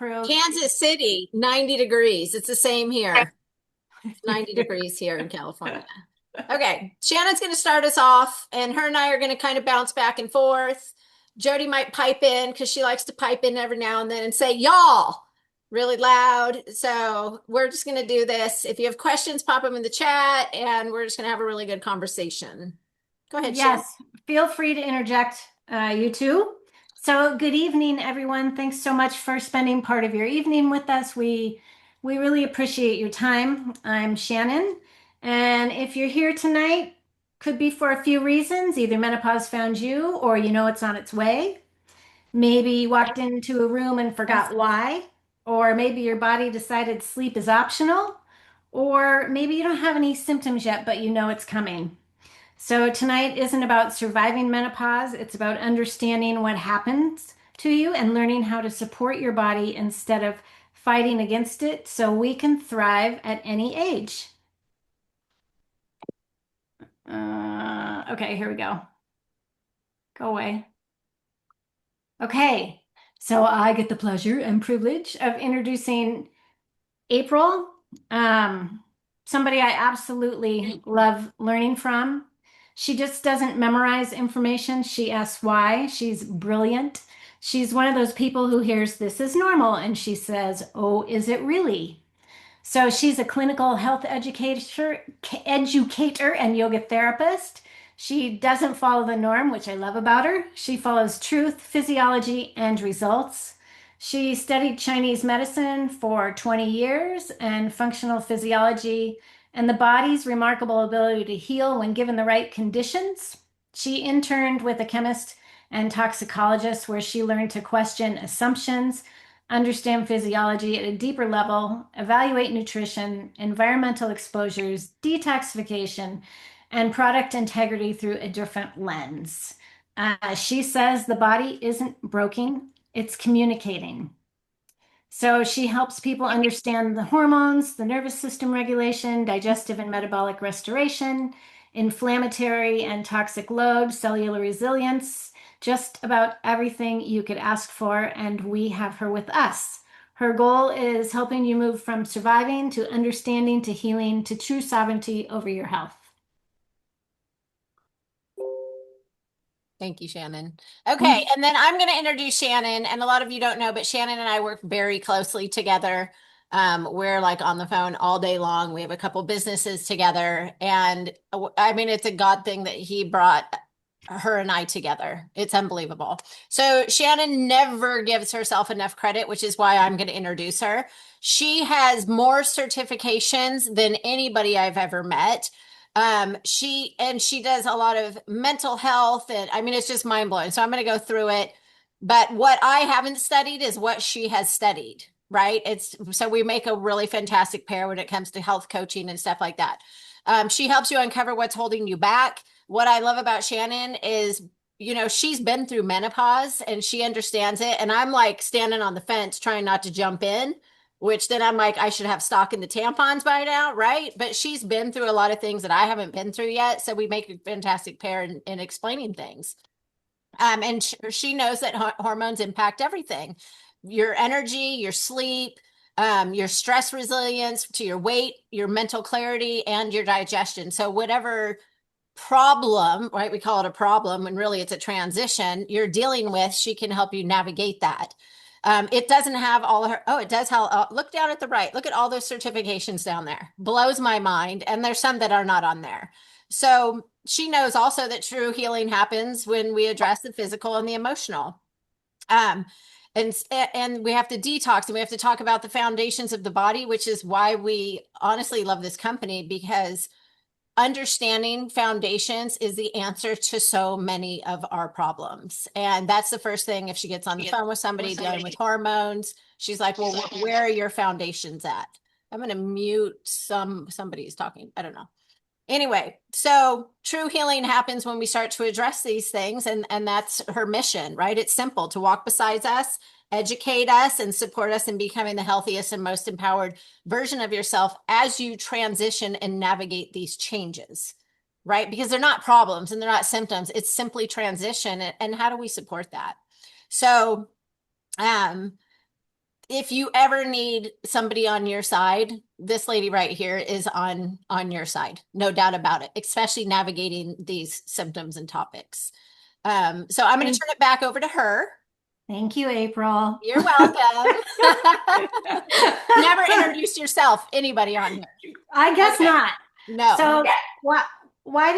approved. Kansas City, 90 degrees. It's the same here. It's 90 degrees here in California. Okay, Shannon's going to start us off, and her and I are going to kind of bounce back and forth. Jody might pipe in because she likes to pipe in every now and then and say, y'all, really loud. So we're just going to do this. If you have questions, pop them in the chat, and we're just going to have a really good conversation. Go ahead, Shannon. Yes, feel free to interject, you too. So, good evening, everyone. Thanks so much for spending part of your evening with us. We really appreciate your time. I'm Shannon, and if you're here tonight, could be for a few reasons. Either menopause found you, or you know it's on its way. Maybe you walked into a room and forgot why, or maybe your body decided sleep is optional, or maybe you don't have any symptoms yet, but you know it's coming. So tonight isn't about surviving menopause, it's about understanding what happens to you and learning how to support your body instead of fighting against it so we can thrive at any age. Okay, here we go. Go away. Okay, so I get the pleasure and privilege of introducing April, somebody I absolutely love learning from. She just doesn't memorize information. She asks why. She's brilliant. She's one of those people who hears this is normal and she says, "Oh, is it really?" So she's a clinical health educator and yoga therapist. She doesn't follow the norm, which I love about her. She follows truth, physiology, and results. She studied Chinese medicine for 20 years and functional physiology and the body's remarkable ability to heal when given the right conditions. She interned with a chemist and toxicologist where she learned to question assumptions, understand physiology at a deeper level, evaluate nutrition, environmental exposures, detoxification, and product integrity through a different lens. She says the body isn't broken, it's communicating. So she helps people understand the hormones, the nervous system regulation, digestive and metabolic restoration, inflammatory and toxic load, cellular resilience, just about everything you could ask for, and we have her with us. Her goal is helping you move from surviving to understanding to healing to true sovereignty over your health. Thank you, Shannon. Okay, and then I'm going to introduce Shannon, and a lot of you don't know, but Shannon and I work very closely together. We're like on the phone all day long. We have a couple businesses together, and I mean, it's a God thing that he brought her and I together. It's unbelievable. So Shannon never gives herself enough credit, which is why I'm going to introduce her. She has more certifications than anybody I've ever met. She does a lot of mental health, and I mean it's just mind blowing. So I'm going to go through it. But what I haven't studied is what she has studied, right? It's so we make a really fantastic pair when it comes to health coaching and stuff like that. She helps you uncover what's holding you back. What I love about Shannon is, you know, she's been through menopause and she understands it. And I'm like standing on the fence trying not to jump in, which then I'm like, I should have stock in the tampons by now, right? But she's been through a lot of things that I haven't been through yet. So we make a fantastic pair in explaining things. And she knows that hormones impact everything, your energy, your sleep, your stress resilience to your weight, your mental clarity, and your digestion. So whatever problem, right? We call it a problem when really it's a transition you're dealing with, she can help you navigate that. It doesn't have all of her, oh, it does have, look down at the right, look at all those certifications down there. Blows my mind. And there's some that are not on there. So she knows also that true healing happens when we address the physical and the emotional. Um, and we have to detox and we have to talk about the foundations of the body, which is why we honestly love this company, because understanding foundations is the answer to so many of our problems. And that's the first thing. If she gets on the phone with somebody dealing with hormones, she's like, well, where are your foundations at? I'm going to mute somebody's talking. I don't know. Anyway, so true healing happens when we start to address these things, and that's her mission, right? It's simple: to walk beside us, educate us, and support us in becoming the healthiest and most empowered version of yourself as you transition and navigate these changes, right? Because they're not problems and they're not symptoms. It's simply transition. And how do we support that? So, if you ever need somebody on your side, this lady right here is on your side, no doubt about it, especially navigating these symptoms and topics. So I'm going to Thank, turn it back over to her. thank you, April. You're welcome. Never introduced yourself, anybody on here. I guess Okay. not. No. So why why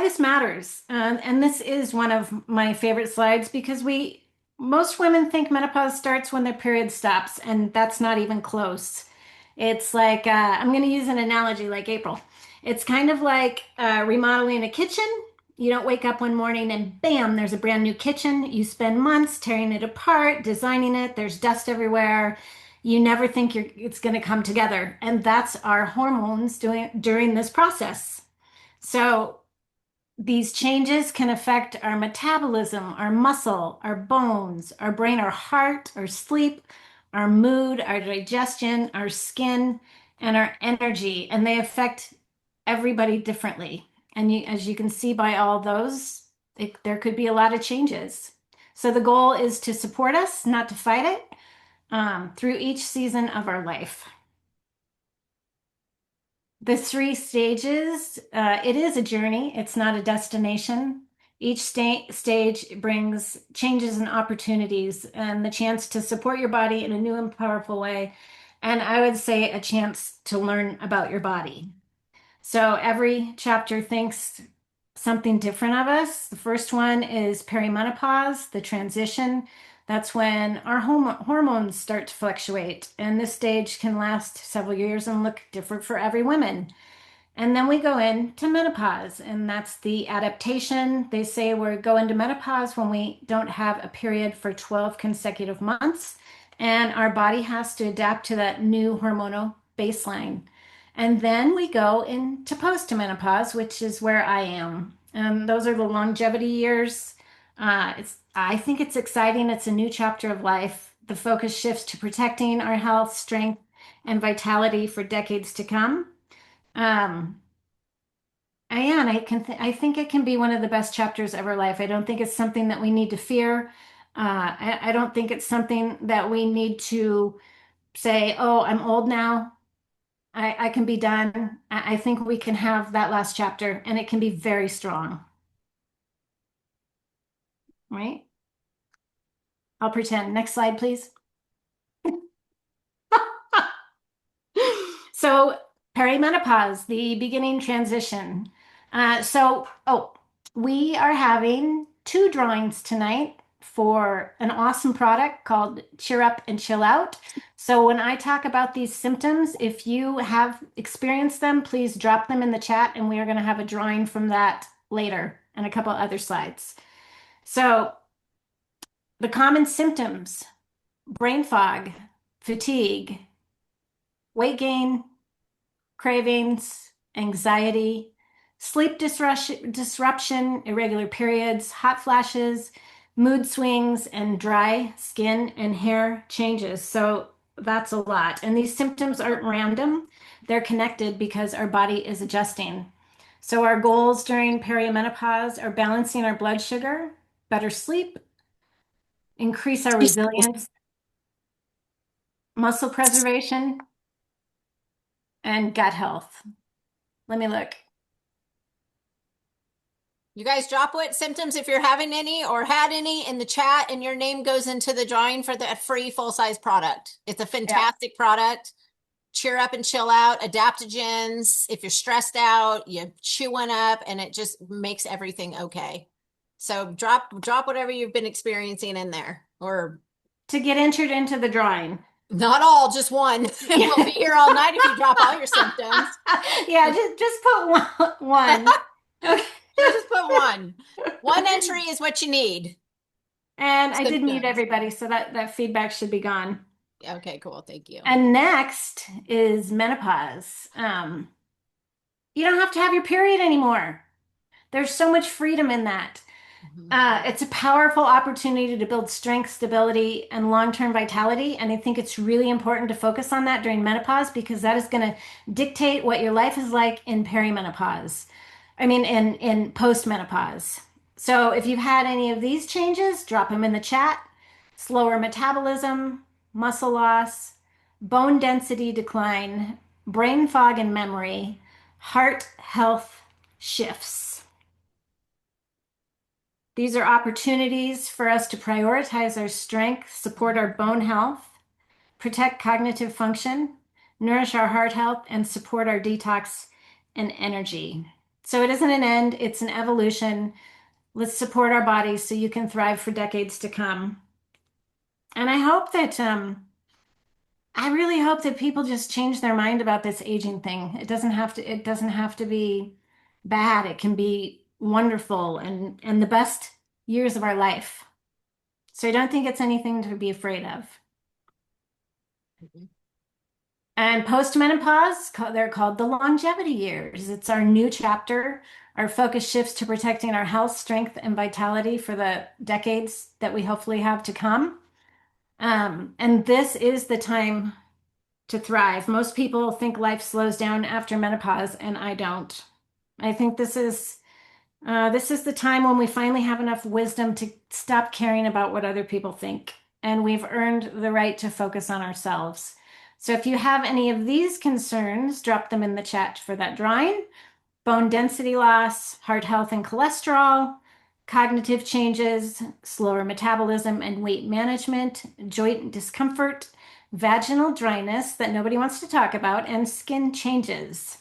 this matters? And this is one of my favorite slides because we most women think menopause starts when their period stops, and that's not even close. It's like I'm going to use an analogy like April. It's kind of like remodeling a kitchen. You don't wake up one morning and bam, there's a brand new kitchen. You spend months tearing it apart, designing it. There's dust everywhere. You never think it's going to come together. And that's our hormones doing during this process. So these changes can affect our metabolism, our muscle, our bones, our brain, our heart, our sleep, our mood, our digestion, our skin, and our energy. And they affect everybody differently. And as you can see by all those, there could be a lot of changes. So the goal is to support us, not to fight it, through each season of our life. The three stages, it is a journey, it's not a destination. Each stage brings changes and opportunities and the chance to support your body in a new and powerful way. And I would say a chance to learn about your body. So every chapter thinks something different of us. The first one is perimenopause, the transition. That's when our hormones start to fluctuate, and this stage can last several years and look different for every woman. And then we go into menopause, and that's the adaptation. They say we go into menopause when we don't have a period for 12 consecutive months, and our body has to adapt to that new hormonal baseline. And then we go into postmenopause, which is where I am. And those are the longevity years. I think it's exciting. It's a new chapter of life. The focus shifts to protecting our health, strength, and vitality for decades to come. Um, and I think it can be one of the best chapters of our life. I don't think it's something that we need to fear. I don't think it's something that we need to say, "Oh, I'm old now. I can be done." I think we can have that last chapter, and it can be very strong, right? I'll pretend. Next slide, please. So, perimenopause, the beginning transition. We are having two drawings tonight for an awesome product called Cheer Up and Chill Out. So, when I talk about these symptoms, if you have experienced them, please drop them in the chat, and we are going to have a drawing from that later and a couple other slides. So, the common symptoms: brain fog, fatigue, weight gain, cravings, anxiety, sleep disruption, irregular periods, hot flashes, mood swings, and dry skin and hair changes. So that's a lot. And these symptoms aren't random, they're connected because our body is adjusting. So our goals during perimenopause are balancing our blood sugar, better sleep, increase our resilience, muscle preservation, and gut health. Let me look. You guys drop what symptoms if you're having any or had any in the chat, and your name goes into the drawing for the free full-size product. It's a Yeah. fantastic product. Cheer up and chill out, adaptogens. If you're stressed out, you chew one up and it just makes everything okay. So drop whatever you've been experiencing in there, or To get entered into the drawing. not all, just one. Yeah, We'll be here all night if you drop all your symptoms. yeah, just put one. Okay. Yeah, just put one. One entry is what you need. And I did mute Symptoms. everybody, so that feedback should be gone. Okay, cool. Thank you. And next is menopause. You don't have to have your period anymore. There's so much freedom in that. It's a powerful opportunity to build strength, stability, and long-term vitality. And I think it's really important to focus on that during menopause because that is going to dictate what your life is like in perimenopause. I mean, in postmenopause. So if you've had any of these changes, drop them in the chat. Slower metabolism, muscle loss, bone density decline, brain fog and memory, heart health shifts. These are opportunities for us to prioritize our strength, support our bone health, protect cognitive function, nourish our heart health, and support our detox and energy. So it isn't an end, it's an evolution. Let's support our bodies so you can thrive for decades to come. And I hope that I really hope that people just change their mind about this aging thing. It doesn't have to be bad. It can be wonderful and the best years of our life. So I don't think it's anything to be afraid of. Mhm. And post-menopause, they're called the longevity years. It's our new chapter. Our focus shifts to protecting our health, strength, and vitality for the decades that we hopefully have to come. And this is the time to thrive. Most people think life slows down after menopause, and I don't. I think this is the time when we finally have enough wisdom to stop caring about what other people think, and we've earned the right to focus on ourselves. So if you have any of these concerns, drop them in the chat for that drawing. Bone density loss, heart health and cholesterol, cognitive changes, slower metabolism and weight management, joint discomfort, vaginal dryness that nobody wants to talk about, and skin changes.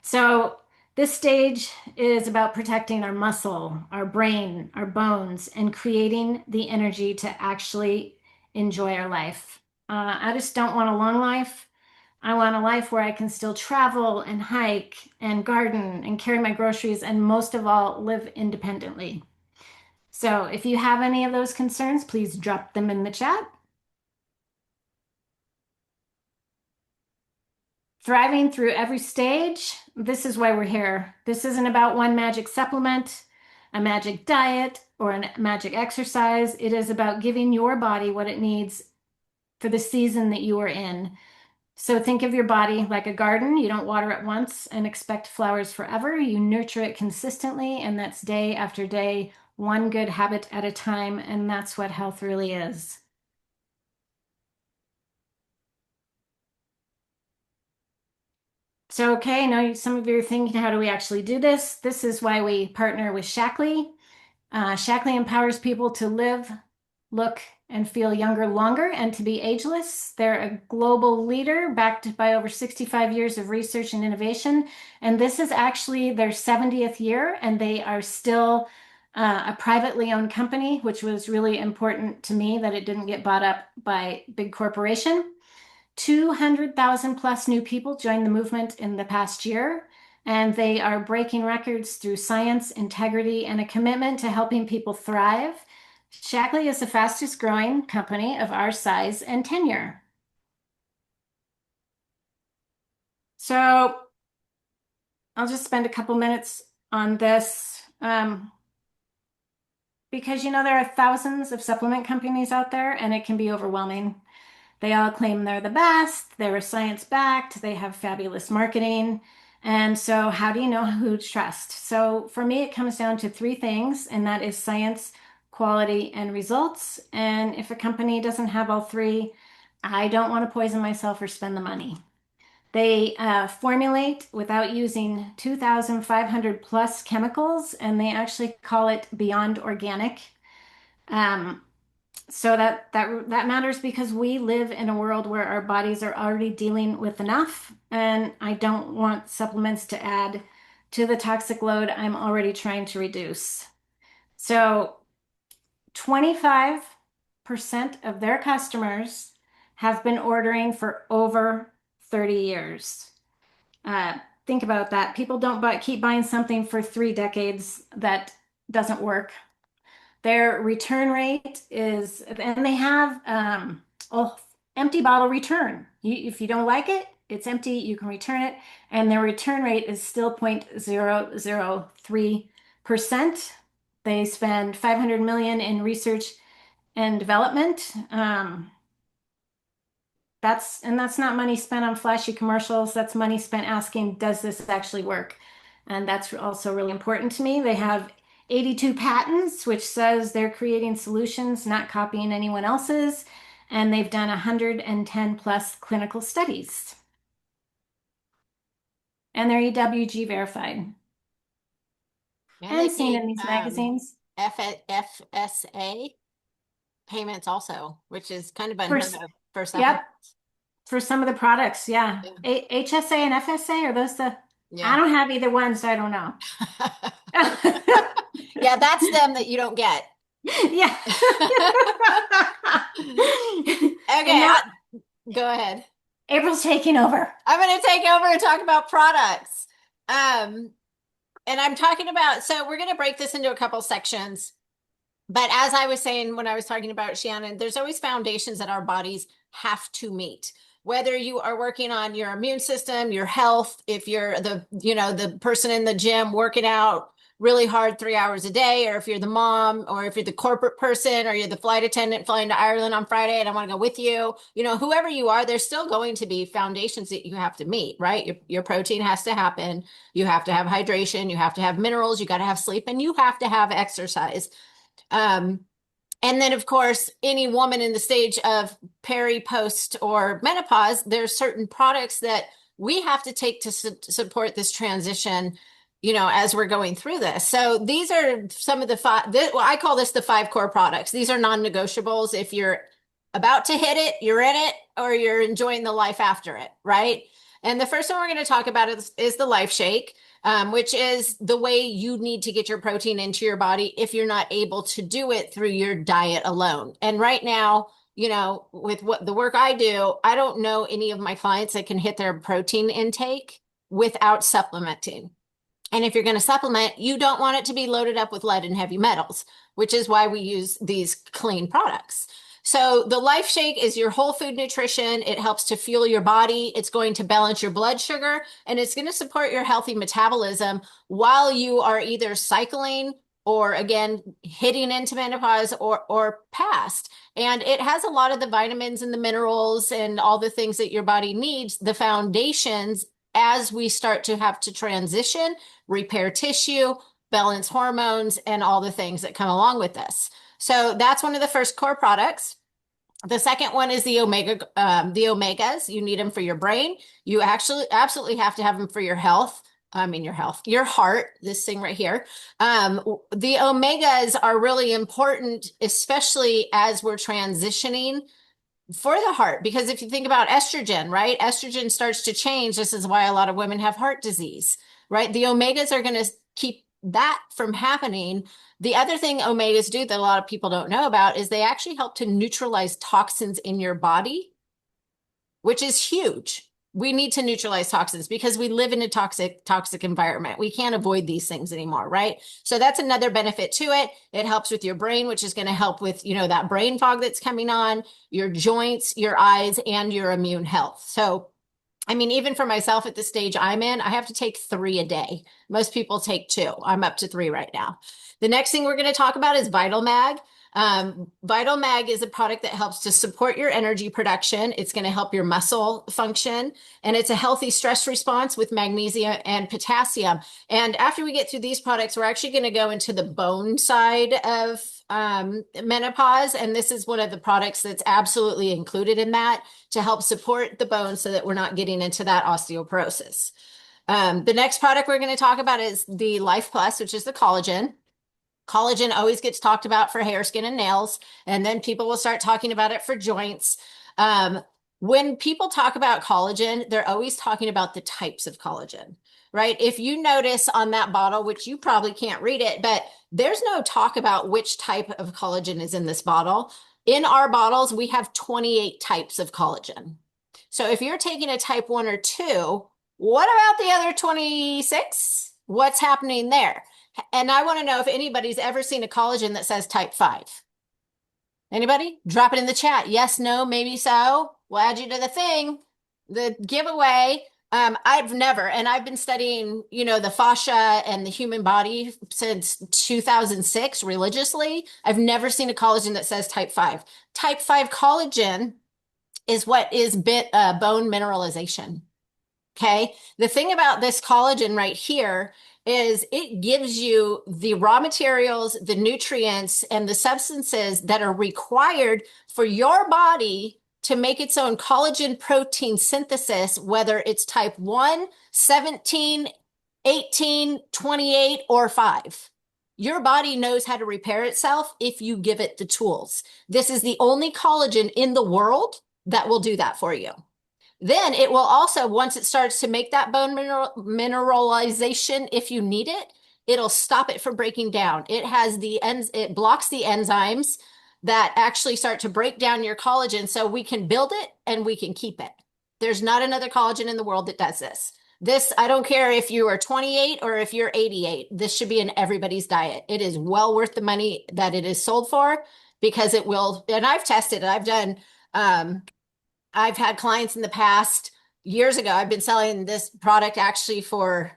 So, this stage is about protecting our muscle, our brain, our bones, and creating the energy to actually enjoy our life. I just don't want a long life. I want a life where I can still travel and hike and garden and carry my groceries and most of all, live independently. So if you have any of those concerns, please drop them in the chat. Thriving through every stage, this is why we're here. This isn't about one magic supplement, a magic diet, or a magic exercise. It is about giving your body what it needs for the season that you are in. So think of your body like a garden. You don't water it once and expect flowers forever. You nurture it consistently, and that's day after day, one good habit at a time. And that's what health really is. So, okay, now some of you are thinking, how do we actually do this? This is why we partner with Shackley. Shackley empowers people to live, look, and feel younger longer and to be ageless. They're a global leader backed by over 65 years of research and innovation. And this is actually their 70th year, and they are still a privately owned company, which was really important to me that it didn't get bought up by big corporation. 200,000 plus new people joined the movement in the past year, and they are breaking records through science, integrity, and a commitment to helping people thrive. Shackley is the fastest growing company of our size and tenure. So I'll just spend a couple minutes on this because there are thousands of supplement companies out there and it can be overwhelming. They all claim they're the best, they're science backed, they have fabulous marketing. And so, how do you know who to trust? So, for me, it comes down to three things, and that is science, quality, and results. And if a company doesn't have all three, I don't want to poison myself or spend the money. They formulate without using 2,500 plus chemicals, and they actually call it beyond organic. Um, so that matters because we live in a world where our bodies are already dealing with enough, and I don't want supplements to add to the toxic load I'm already trying to reduce. So 25% of their customers have been ordering for over 30 years. Uh, think about that. People don't keep buying something for 3 decades that doesn't work. Their return rate is, and they have a empty bottle return. If you don't like it, it's empty, you can return it. And their return rate is still 0.003%. They spend 500 million in research and development. That's not money spent on flashy commercials. That's money spent asking, does this actually work? And that's also really important to me. They have 82 patents, which says they're creating solutions, not copying anyone else's. and they've done 110 plus clinical studies, and they're EWG verified And they and seen take in these magazines FSA payments also, which is kind of for, unheard of for yep, supplements. for some of the products. Yeah. Yeah. HSA and FSA, are those the, I Yeah. don't have either one, so I don't know. Yeah, that's them that you don't get. Yeah. And Okay, now go ahead. April's taking over. I'm going to take over and talk about products. Um, and I'm talking about, so we're going to break this into a couple sections. But as I was saying when I was talking about Shannon, there's always foundations that our bodies have to meet. Whether you are working on your immune system, your health, if you're the person in the gym working out really hard 3 hours a day, or if you're the mom, or if you're the corporate person, or you're the flight attendant flying to Ireland on Friday and I want to go with you, whoever you are, there's still going to be foundations that you have to meet, right? Your protein has to happen. You have to have hydration. You have to have minerals. You got to have sleep, and you have to have exercise. Um, and then, of course, any woman in the stage of peri, post, or menopause, there's certain products that we have to take to support this transition, as we're going through this. So these are some of the five, well, I call this the five core products. These are non-negotiables. If you're about to hit it, you're in it, or you're enjoying the life after it, right? And the first one we're going to talk about is the Life Shake, which is the way you need to get your protein into your body if you're not able to do it through your diet alone. And right now, with what the work I do, I don't know any of my clients that can hit their protein intake without supplementing. And if you're going to supplement, you don't want it to be loaded up with lead and heavy metals, which is why we use these clean products. So the Life Shake is your whole food nutrition. It helps to fuel your body. It's going to balance your blood sugar, and it's going to support your healthy metabolism while you are either cycling or again hitting into menopause or past. And it has a lot of the vitamins and the minerals and all the things that your body needs, the foundations as we start to have to transition, repair tissue, balance hormones, and all the things that come along with this. So that's one of the first core products. The second one is the omegas. You need them for your brain. You actually absolutely have to have them for your health. I mean, your heart, this thing right here. The omegas are really important, especially as we're transitioning for the heart, because if you think about estrogen, right? Estrogen starts to change. This is why a lot of women have heart disease, right? The omegas are going to keep that from happening. The other thing omegas do that a lot of people don't know about is they actually help to neutralize toxins in your body, which is huge. We need to neutralize toxins because we live in a toxic environment. We can't avoid these things anymore, right? So that's another benefit to it. It helps with your brain, which is going to help with, that brain fog that's coming on, your joints, your eyes, and your immune health. So I mean, even for myself at the stage I'm in, I have to take 3 a day. Most people take 2. I'm up to 3 right now. The next thing we're going to talk about is Vital Mag. Vital Mag is a product that helps to support your energy production. It's going to help your muscle function, and it's a healthy stress response with magnesium and potassium. And after we get through these products, we're actually going to go into the bone side of menopause. And this is one of the products that's absolutely included in that to help support the bone so that we're not getting into that osteoporosis. The next product we're going to talk about is the Life Plus, which is the collagen. Collagen always gets talked about for hair, skin, and nails, and then people will start talking about it for joints. When people talk about collagen, they're always talking about the types of collagen, right? If you notice on that bottle, which you probably can't read it, but there's no talk about which type of collagen is in this bottle. In our bottles, we have 28 types of collagen. So if you're taking a type 1 or 2, what about the other 26? What's happening there? And I want to know if anybody's ever seen a collagen that says type 5. Anybody? Drop it in the chat. Yes, no, maybe so. We'll add you to the thing, the giveaway. I've never, and I've been studying, the fascia and the human body since 2006 religiously. I've never seen a collagen that says type 5. Type 5 collagen is what is bone mineralization. Okay. The thing about this collagen right here is it gives you the raw materials, the nutrients, and the substances that are required for your body to make its own collagen protein synthesis, whether it's type 1, 17, 18, 28, or 5. Your body knows how to repair itself if you give it the tools. This is the only collagen in the world that will do that for you. Then it will also, once it starts to make that bone mineralization, if you need it, it'll stop it from breaking down. It has it blocks the enzymes that actually start to break down your collagen so we can build it and we can keep it. There's not another collagen in the world that does this. This, I don't care if you are 28 or if you're 88, this should be in everybody's diet. It is well worth the money that it is sold for because it will, and I've tested it. I've had clients in the past years ago. I've been selling this product actually for,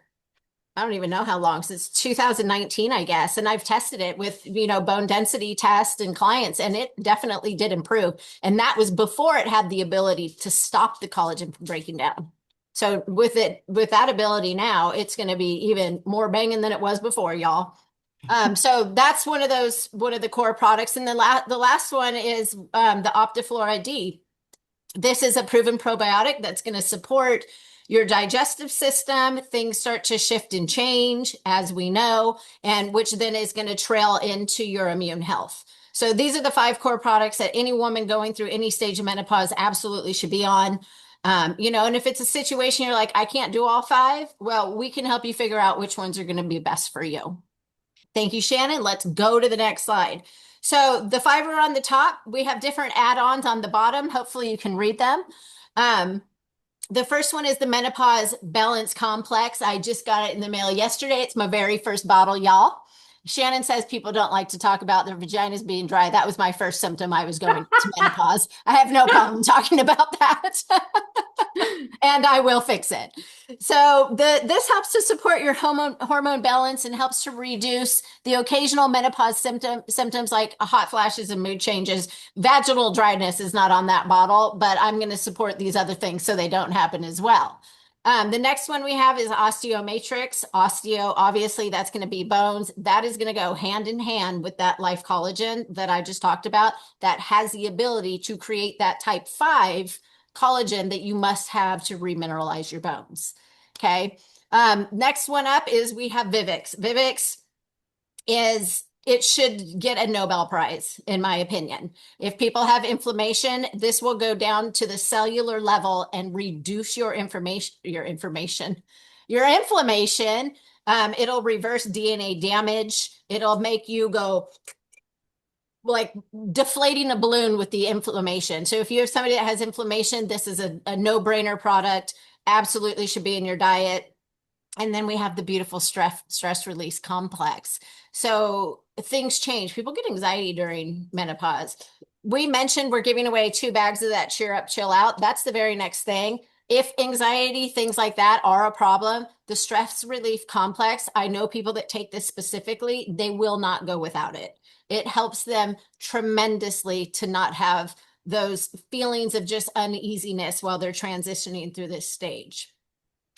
I don't even know how long, since 2019, I guess. And I've tested it with, bone density test and clients, and it definitely did improve. And that was before it had the ability to stop the collagen from breaking down. So with that ability now, it's going to be even more banging than it was before, y'all. So that's one of the core products. And the last one is the Optiflora D. This is a proven probiotic that's going to support your digestive system. Things start to shift and change, as we know, and which then is going to trail into your immune health. So these are the 5 core products that any woman going through any stage of menopause absolutely should be on. And if it's a situation you're like, I can't do all 5, well, we can help you figure out which ones are going to be best for you. Thank you, Shannon. Let's go to the next slide. So the 5 are on the top. We have different add-ons on the bottom. Hopefully you can read them. The first one is the Menopause Balance Complex. I just got it in the mail yesterday. It's my very first bottle, y'all. Shannon says people don't like to talk about their vaginas being dry. That was my first symptom. I was going to menopause. I have no problem talking about that. And I will fix it. So this helps to support your hormone balance and helps to reduce the occasional menopause symptoms like hot flashes and mood changes. Vaginal dryness is not on that bottle, but I'm going to support these other things so they don't happen as well. The next one we have is Osteomatrix. Osteo, obviously, that's going to be bones. That is going to go hand in hand with that Life Collagen that I just talked about that has the ability to create that type 5 collagen that you must have to remineralize your bones. Okay. Next one up is we have Vivix. Vivix it should get a Nobel Prize, in my opinion. If people have inflammation, this will go down to the cellular level and reduce your inflammation. It'll reverse DNA damage. It'll make you go like deflating a balloon with the inflammation. So if you have somebody that has inflammation, this is a no-brainer product. Absolutely should be in your diet. And then we have the beautiful stress release complex. So things change. People get anxiety during menopause. We mentioned we're giving away 2 bags of that Cheer Up, Chill Out. That's the very next thing. If anxiety, things like that are a problem, the stress relief complex, I know people that take this specifically, they will not go without it. It helps them tremendously to not have those feelings of just uneasiness while they're transitioning through this stage.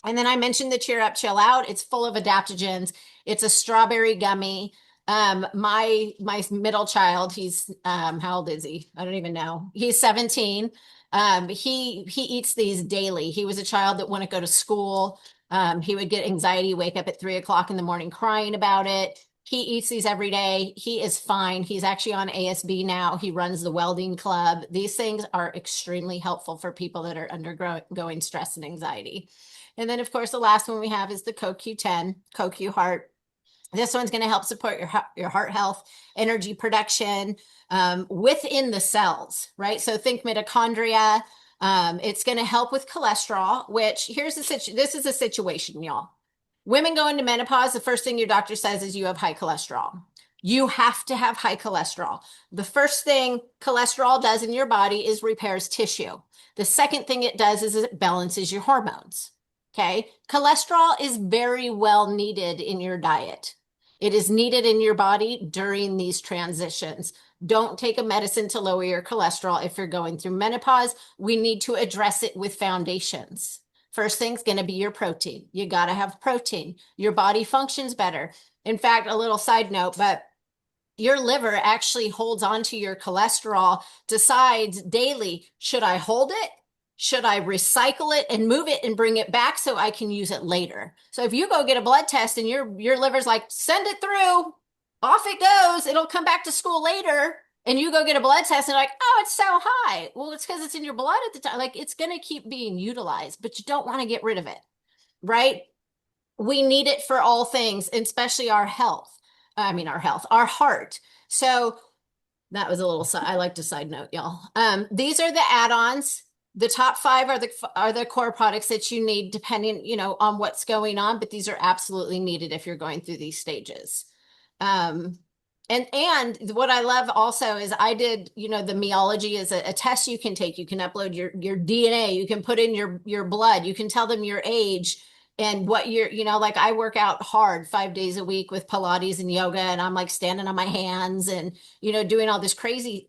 And then I mentioned the Cheer Up, Chill Out. It's full of adaptogens. It's a strawberry gummy. My middle child, he's how old is he? I don't even know. He's 17. He eats these daily. He was a child that wouldn't go to school. He would get anxiety, wake up at 3 o'clock in the morning crying about it. He eats these every day. He is fine. He's actually on ASB now. He runs the welding club. These things are extremely helpful for people that are undergoing stress and anxiety. And then, of course, the last one we have is the CoQ10, CoQ Heart. This one's going to help support your heart health, energy production within the cells, right? So think mitochondria. It's going to help with cholesterol, which this is a situation, y'all. Women go into menopause, the first thing your doctor says is you have high cholesterol. You have to have high cholesterol. The first thing cholesterol does in your body is repairs tissue. The second thing it does is it balances your hormones. Okay. Cholesterol is very well needed in your diet. It is needed in your body during these transitions. Don't take a medicine to lower your cholesterol if you're going through menopause. We need to address it with foundations. First thing's going to be your protein. You got to have protein. Your body functions better. In fact, a little side note, but your liver actually holds on to your cholesterol, decides daily, should I hold it? Should I recycle it and move it and bring it back so I can use it later? So if you go get a blood test and your liver's like, send it through, off it goes, it'll come back to school later. And you go get a blood test and like, oh, it's so high. Well, it's because it's in your blood at the time. Like it's going to keep being utilized, but you don't want to get rid of it, right? We need it for all things, especially our health. I mean, our health, our heart. So that was a little, I like to side note, y'all. These are the add-ons. The top five are the core products that you need depending, on what's going on, but these are absolutely needed if you're going through these stages. Um, and what I love also is I did, the meology is a test you can take. You can upload your DNA, you can put in your blood, you can tell them your age and what you're, like I work out hard 5 days a week with Pilates and yoga, and I'm like standing on my hands and, doing all this crazy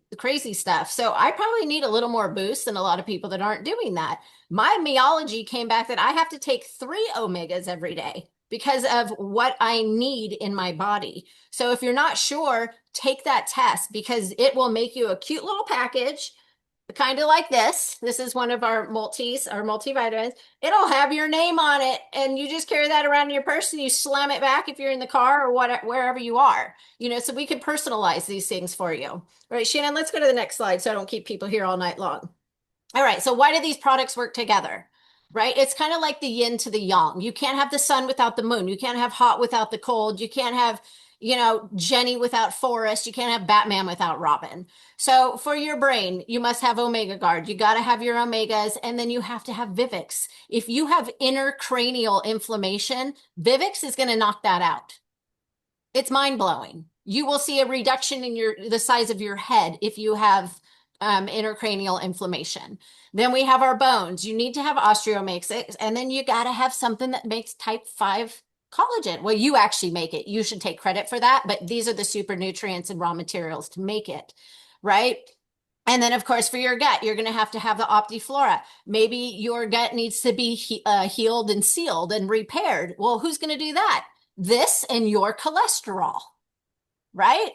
stuff. So I probably need a little more boost than a lot of people that aren't doing that. My meology came back that I have to take 3 omegas every day because of what I need in my body. So if you're not sure, take that test because it will make you a cute little package, kind of like this. This is one of our our multivitamins. It'll have your name on it, and you just carry that around in your purse and you slam it back if you're in the car or wherever you are. So we can personalize these things for you. All right, Shannon, let's go to the next slide so I don't keep people here all night long. All right, so why do these products work together? Right? It's kind of like the yin to the yang. You can't have the sun without the moon. You can't have hot without the cold. You can't have, Jenny without Forrest. You can't have Batman without Robin. So for your brain, you must have Omega Guard. You got to have your omegas, and then you have to have Vivix. If you have intracranial inflammation, Vivix is going to knock that out. It's mind blowing. You will see a reduction in the size of your head if you have intracranial inflammation. Then we have our bones. You need to have osteomyxis, and then you got to have something that makes type 5 collagen. Well, you actually make it. You should take credit for that, but these are the super nutrients and raw materials to make it, right? And then, of course, for your gut, you're going to have the Optiflora. Maybe your gut needs to be healed and sealed and repaired. Well, who's going to do that? This and your cholesterol, right?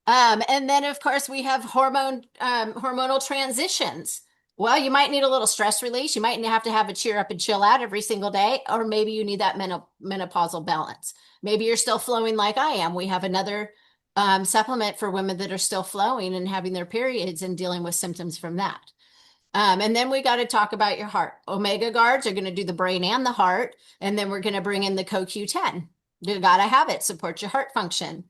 And then, of course, we have hormonal transitions. Well, you might need a little stress release. You might have to have a cheer up and chill out every single day, or maybe you need that menopausal balance. Maybe you're still flowing like I am. We have another supplement for women that are still flowing and having their periods and dealing with symptoms from that. And then we got to talk about your heart. Omega guards are going to do the brain and the heart. And then we're going to bring in the CoQ10. You got to have it, support your heart function.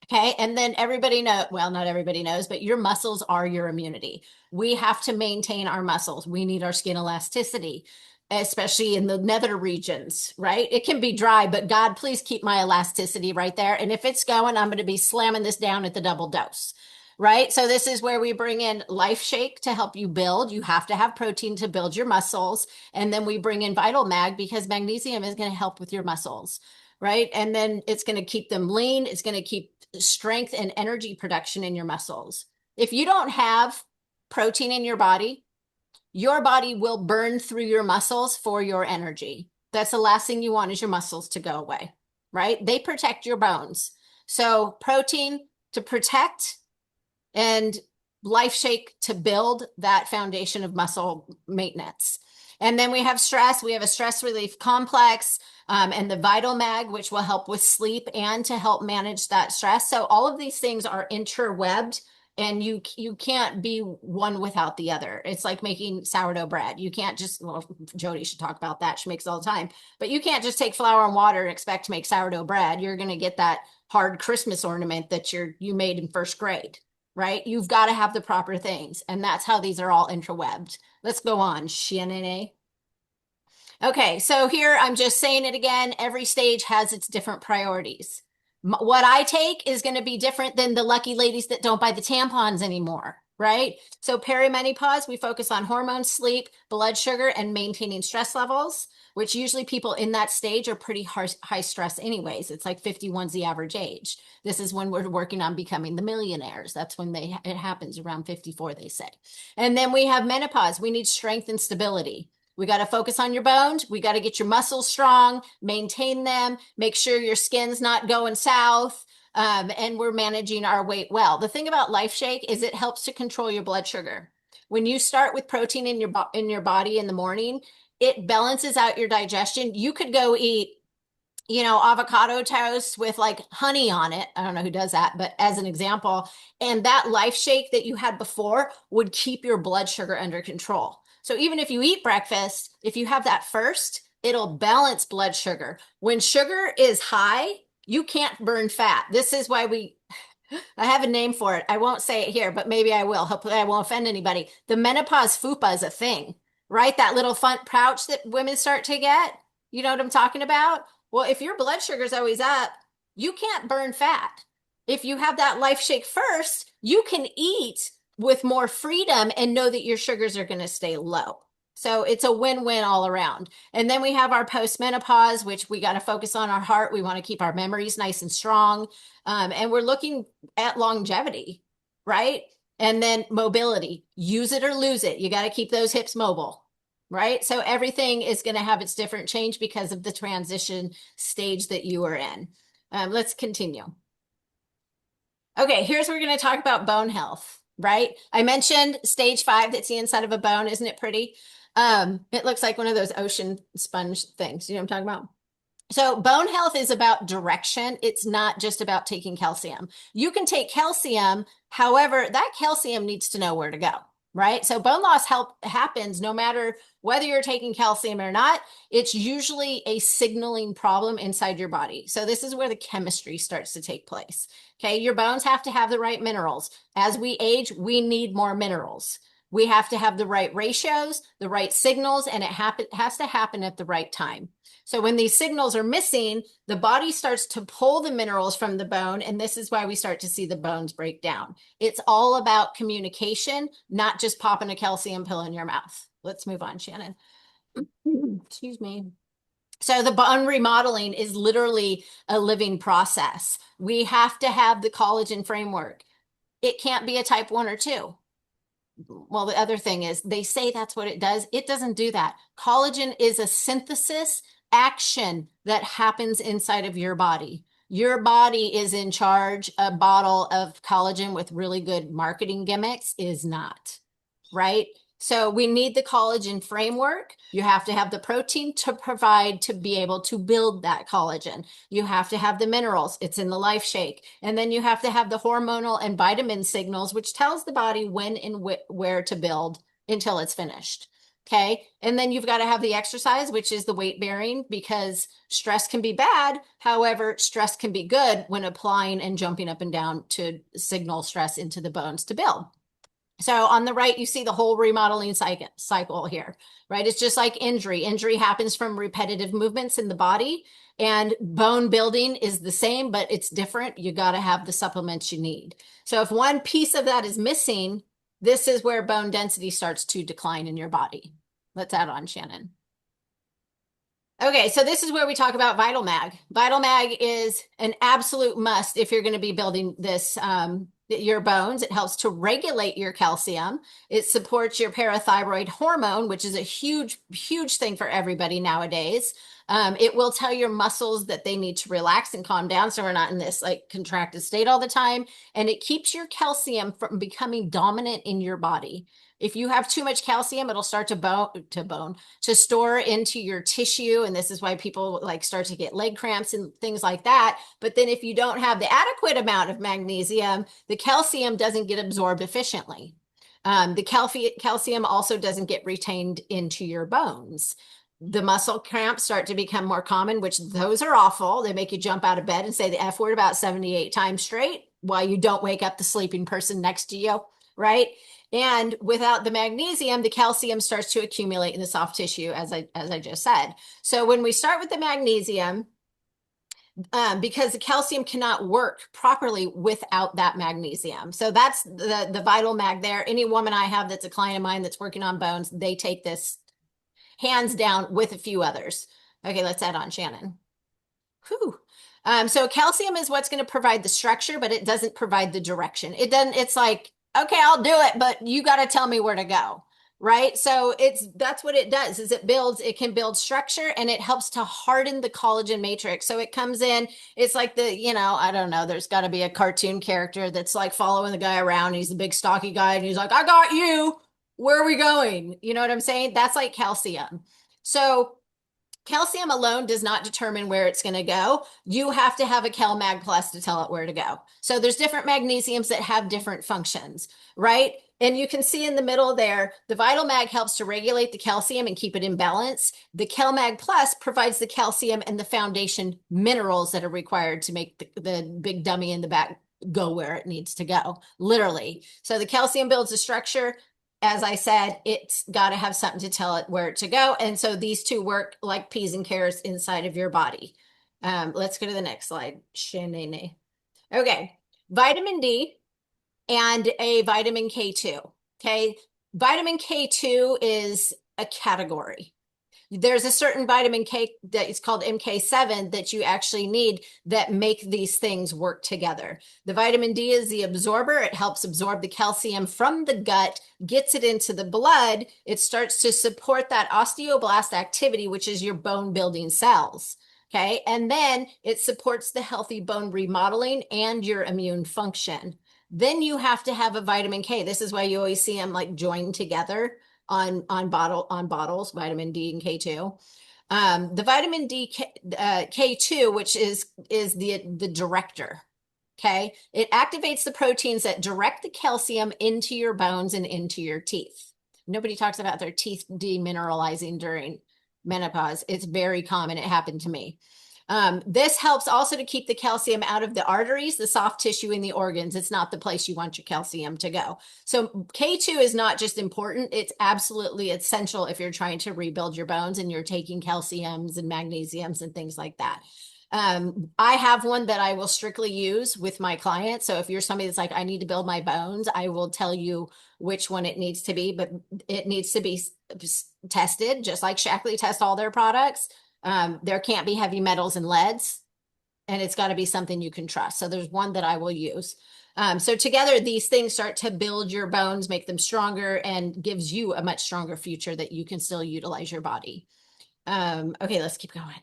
Okay. And then everybody well, not everybody knows, but your muscles are your immunity. We have to maintain our muscles. We need our skin elasticity, especially in the nether regions, right? It can be dry, but God, please keep my elasticity right there. And if it's going, I'm going to be slamming this down at the double dose. Right. So this is where we bring in Life Shake to help you build. You have to have protein to build your muscles. And then we bring in Vital Mag because magnesium is going to help with your muscles. Right. And then it's going to keep them lean. It's going to keep strength and energy production in your muscles. If you don't have protein in your body will burn through your muscles for your energy. That's the last thing you want is your muscles to go away, right? They protect your bones. So protein to protect and Life Shake to build that foundation of muscle maintenance. And then we have stress. We have a stress relief complex and the Vital Mag, which will help with sleep and to help manage that stress. So all of these things are interwebbed, and you can't be one without the other. It's like making sourdough bread. You can't just, well, Jody should talk about that. She makes it all the time. But you can't just take flour and water and expect to make sourdough bread. You're going to get that hard Christmas ornament that you made in first grade, right? You've got to have the proper things. And that's how these are all interwebbed. Let's go on, Shannon. Okay, so here I'm just saying it again. Every stage has its different priorities. What I take is going to be different than the lucky ladies that don't buy the tampons anymore, right? So perimenopause, we focus on hormones, sleep, blood sugar, and maintaining stress levels, which usually people in that stage are pretty high stress anyways. It's like 51's the average age. This is when we're working on becoming the millionaires. That's when it happens around 54, they say. And then we have menopause. We need strength and stability. We got to focus on your bones. We got to get your muscles strong, maintain them, make sure your skin's not going south. And we're managing our weight well. The thing about Life Shake is it helps to control your blood sugar. When you start with protein in your body in the morning, it balances out your digestion. You could go eat, avocado toast with like honey on it. I don't know who does that, but as an example, and that Life Shake that you had before would keep your blood sugar under control. So even if you eat breakfast, if you have that first, it'll balance blood sugar. When sugar is high, you can't burn fat. This is why I have a name for it. I won't say it here, but maybe I will. Hopefully, I won't offend anybody. The menopause fupa is a thing, right? That little front pouch that women start to get. You know what I'm talking about? Well, if your blood sugar's always up, you can't burn fat. If you have that Life Shake first, you can eat with more freedom and know that your sugars are going to stay low. So it's a win-win all around. And then we have our post-menopause, which we got to focus on our heart. We want to keep our memories nice and strong. And we're looking at longevity, right? And then mobility, use it or lose it. You got to keep those hips mobile, right? So everything is going to have its different change because of the transition stage that you are in. Let's continue. Okay, here's where we're going to talk about bone health, right? I mentioned stage 5, that's the inside of a bone. Isn't it pretty? It looks like one of those ocean sponge things. You know what I'm talking about? So bone health is about direction. It's not just about taking calcium. You can take calcium, however, that calcium needs to know where to go, right? So bone loss happens no matter whether you're taking calcium or not. It's usually a signaling problem inside your body. So this is where the chemistry starts to take place. Okay, your bones have to have the right minerals. As we age, we need more minerals. We have to have the right ratios, the right signals, and it has to happen at the right time. So when these signals are missing, the body starts to pull the minerals from the bone, and this is why we start to see the bones break down. It's all about communication, not just popping a calcium pill in your mouth. Let's move on, Shannon. Excuse me. So the bone remodeling is literally a living process. We have to have the collagen framework. It can't be a type 1 or 2. Well, the other thing is they say that's what it does. It doesn't do that. Collagen is a synthesis action that happens inside of your body. Your body is in charge. A bottle of collagen with really good marketing gimmicks is not, right? So we need the collagen framework. You have to have the protein to provide to be able to build that collagen. You have to have the minerals. It's in the Life Shake. And then you have to have the hormonal and vitamin signals, which tells the body when and where to build until it's finished. Okay. And then you've got to have the exercise, which is the weight bearing, because stress can be bad. However, stress can be good when applying and jumping up and down to signal stress into the bones to build. So on the right, you see the whole remodeling cycle here, right? It's just like injury. Injury happens from repetitive movements in the body, and bone building is the same, but it's different. You got to have the supplements you need. So if one piece of that is missing, this is where bone density starts to decline in your body. Let's add on, Shannon. Okay, so this is where we talk about Vital Mag. Vital Mag is an absolute must if you're going to be building this your bones. It helps to regulate your calcium. It supports your parathyroid hormone, which is a huge, huge thing for everybody nowadays. It will tell your muscles that they need to relax and calm down so we're not in this like contracted state all the time. And it keeps your calcium from becoming dominant in your body. If you have too much calcium, it'll start to store into your tissue. And this is why people like start to get leg cramps and things like that. But then if you don't have the adequate amount of magnesium, the calcium doesn't get absorbed efficiently. The calcium also doesn't get retained into your bones. The muscle cramps start to become more common, which those are awful. They make you jump out of bed and say the F word about 78 times straight while you don't wake up the sleeping person next to you, right? And without the magnesium, the calcium starts to accumulate in the soft tissue, as I just said. So when we start with the magnesium, because the calcium cannot work properly without that magnesium. So that's the Vital Mag there. Any woman I have that's a client of mine that's working on bones, they take this hands down with a few others. Okay, let's add on, Shannon. Whew. So calcium is what's going to provide the structure, but it doesn't provide the direction. It doesn't, it's like, okay, I'll do it, but you got to tell me where to go. right? So that's what it does is it can build structure and it helps to harden the collagen matrix. So it comes in, it's like I don't know, there's got to be a cartoon character that's like following the guy around. He's the big stocky guy and he's like, I got you. Where are we going? You know what I'm saying? That's like calcium. So calcium alone does not determine where it's going to go. You have to have a CalMag Plus to tell it where to go. So there's different magnesiums that have different functions, right? And you can see in the middle there, the Vital Mag helps to regulate the calcium and keep it in balance. The CalMag Plus provides the calcium and the foundation minerals that are required to make the big dummy in the back go where it needs to go, literally. So the calcium builds the structure, as I said, it's got to have something to tell it where to go. And so these two work like peas and carrots inside of your body. Let's go to the next slide. Okay. Vitamin D and a vitamin K2. Okay. Vitamin K2 is a category. There's a certain vitamin K that is called MK7 that you actually need that make these things work together. The vitamin D is the absorber. It helps absorb the calcium from the gut, gets it into the blood. It starts to support that osteoblast activity, which is your bone building cells. Okay. And then it supports the healthy bone remodeling and your immune function. Then you have to have a vitamin K. This is why you always see them like joined together on bottles, vitamin D and K2. The vitamin D K2, which is the director. Okay, it activates the proteins that direct the calcium into your bones and into your teeth. Nobody talks about their teeth demineralizing during menopause. It's very common. It happened to me. This helps also to keep the calcium out of the arteries, the soft tissue in the organs. It's not the place you want your calcium to go. So K2 is not just important, it's absolutely essential if you're trying to rebuild your bones and you're taking calciums and magnesiums and things like that. I have one that I will strictly use with my clients. So if you're somebody that's like, I need to build my bones, I will tell you which one it needs to be, but it needs to be tested, just like Shackley tests all their products. There can't be heavy metals and leads, and it's got to be something you can trust. So there's one that I will use. So together, these things start to build your bones, make them stronger, and gives you a much stronger future that you can still utilize your body. Okay, let's keep going.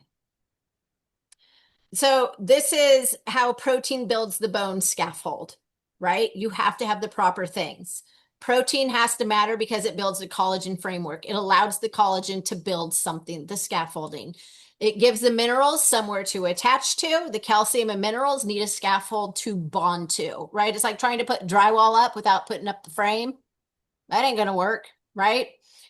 So this is how protein builds the bone scaffold, right? You have to have the proper things. Protein has to matter because it builds the collagen framework. It allows the collagen to build something, the scaffolding. It gives the minerals somewhere to attach to. The calcium and minerals need a scaffold to bond to, right? It's like trying to put drywall up without putting up the frame. That ain't going to work, right?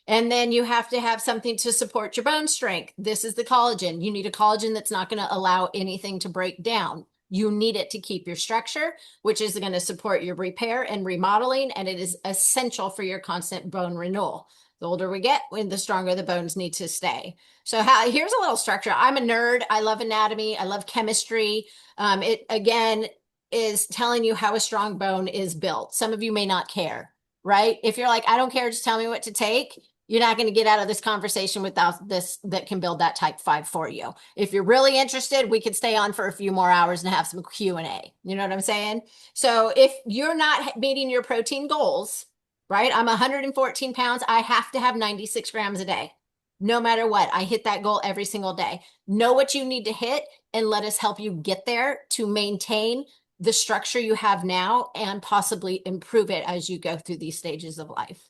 And then you have to have something to support your bone strength. This is the collagen. You need a collagen that's not going to allow anything to break down. You need it to keep your structure, which is going to support your repair and remodeling, and it is essential for your constant bone renewal. The older we get, the stronger the bones need to stay. So here's a little structure. I'm a nerd. I love anatomy. I love chemistry. It again is telling you how a strong bone is built. Some of you may not care, right? If you're like, I don't care, just tell me what to take, you're not going to get out of this conversation without this that can build that type 5 for you. If you're really interested, we could stay on for a few more hours and have some Q&A. You know what I'm saying? So if you're not meeting your protein goals, right? I'm 114 pounds. I have to have 96 grams a day. No matter what, I hit that goal every single day. Know what you need to hit and let us help you get there to maintain the structure you have now and possibly improve it as you go through these stages of life.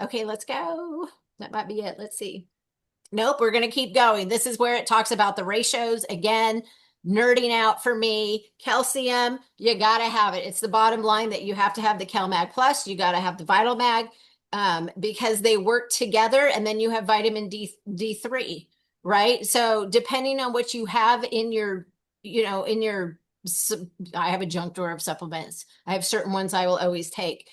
Okay, let's go. That might be it. Let's see. Nope, we're going to keep going. This is where it talks about the ratios. Again, nerding out for me. Calcium, you got to have it. It's the bottom line that you have to have the CalMag Plus. You got to have the Vital Mag because they work together. And then you have vitamin D3, right? So depending on what you have in your, I have a junk drawer of supplements. I have certain ones I will always take.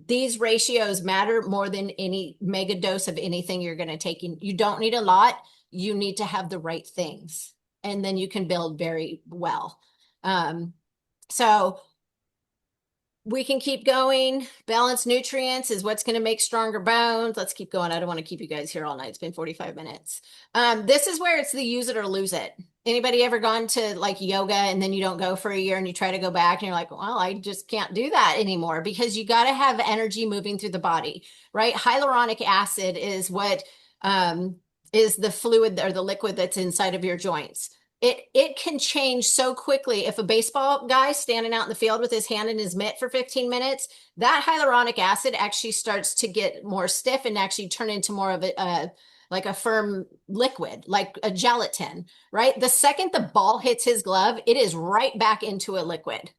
These ratios matter more than any mega dose of anything you're going to take in. You don't need a lot. You need to have the right things, and then you can build very well. So We can keep going. Balanced nutrients is what's going to make stronger bones. Let's keep going. I don't want to keep you guys here all night. It's been 45 minutes. This is where it's the use it or lose it. Anybody ever gone to like yoga and then you don't go for a year and you try to go back and you're like, well, I just can't do that anymore because you got to have energy moving through the body, right? Hyaluronic acid um, is the fluid or the liquid that's inside of your joints. It can change so quickly. If a baseball guy standing out in the field with his hand in his mitt for 15 minutes, that hyaluronic acid actually starts to get more stiff and actually turn into more of a like a firm liquid, like a gelatin, right? The second the ball hits his glove, it is right back into a liquid.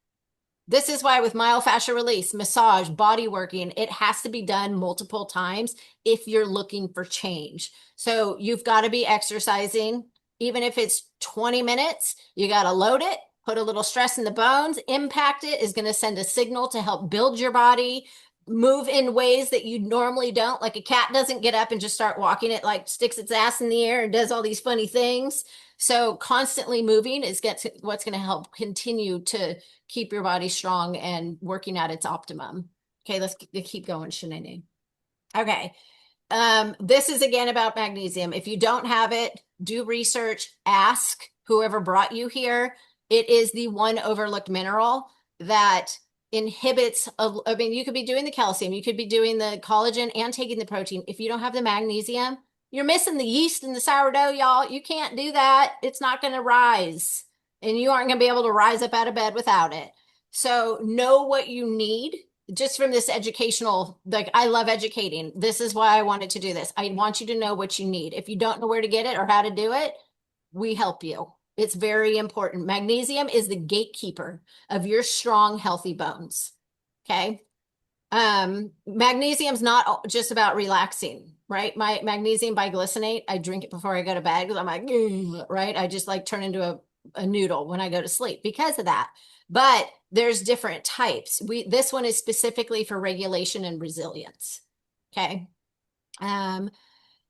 This is why with myofascial release, massage, body working, it has to be done multiple times if you're looking for change. So you've got to be exercising, even if it's 20 minutes, you got to load it, put a little stress in the bones, impact it is going to send a signal to help build your body, move in ways that you normally don't. Like a cat doesn't get up and just start walking, it like sticks its ass in the air and does all these funny things. So constantly moving is what's going to help continue to keep your body strong and working at its optimum. Okay, let's keep going, Shanae. Okay. This is again about magnesium. If you don't have it, do research, ask whoever brought you here. It is the one overlooked mineral that inhibits, I mean, you could be doing the calcium, you could be doing the collagen and taking the protein. If you don't have the magnesium, you're missing the yeast in the sourdough, y'all. You can't do that. It's not going to rise, and you aren't going to be able to rise up out of bed without it. So know what you need just from this educational, like I love educating. This is why I wanted to do this. I want you to know what you need. If you don't know where to get it or how to do it, we help you. It's very important. Magnesium is the gatekeeper of your strong, healthy bones. Okay. Magnesium's not just about relaxing, right? My magnesium biglycinate, I drink it before I go to bed because I'm like, right? I just like turn into a noodle when I go to sleep because of that. But there's different types. This one is specifically for regulation and resilience. Okay. Um,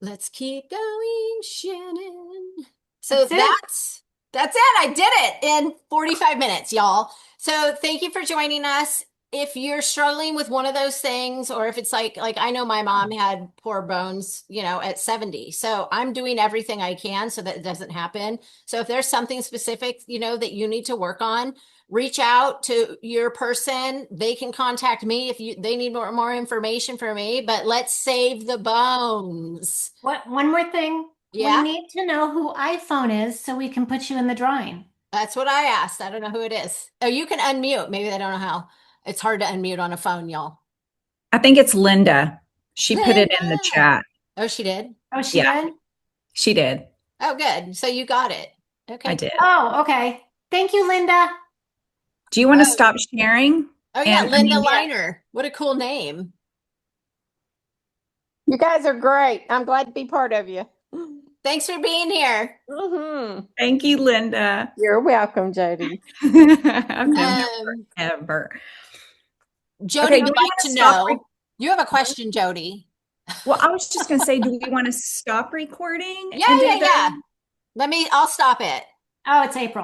let's keep going, Shannon. So That's it. that's it. I did it in 45 minutes, y'all. So thank you for joining us. If you're struggling with one of those things, or if it's like I know my mom had poor bones, at 70. So I'm doing everything I can so that it doesn't happen. So if there's something specific, that you need to work on, reach out to your person. They can contact me if they need more information for me, but let's save the bones. One more thing. We Yeah. need to know who iPhone is so we can put you in the drawing. That's what I asked. I don't know who it is. Oh, you can unmute. Maybe they don't know how. It's hard to unmute on a phone, y'all. I think it's Linda. She put it in the Linda. chat. Oh, she did? Oh, she Yeah, did? she did. Oh, good. So you got it. I Okay, did. cool. Oh, okay. Thank you, Linda. Do you want to Oh, stop sharing? oh yeah, And I Linda mean, Yes. Liner. What a cool name. You guys are great. I'm glad to be part of you. Thanks for being here. thank you, Linda. You're welcome, Jody. I've known her Um, forever. Jody Okay, do would we like want to to stop? know. You have a question, Jody. Well, I was just going to say, do we want to stop recording Yeah, and yeah, do yeah. the I'll stop it. Oh, it's April.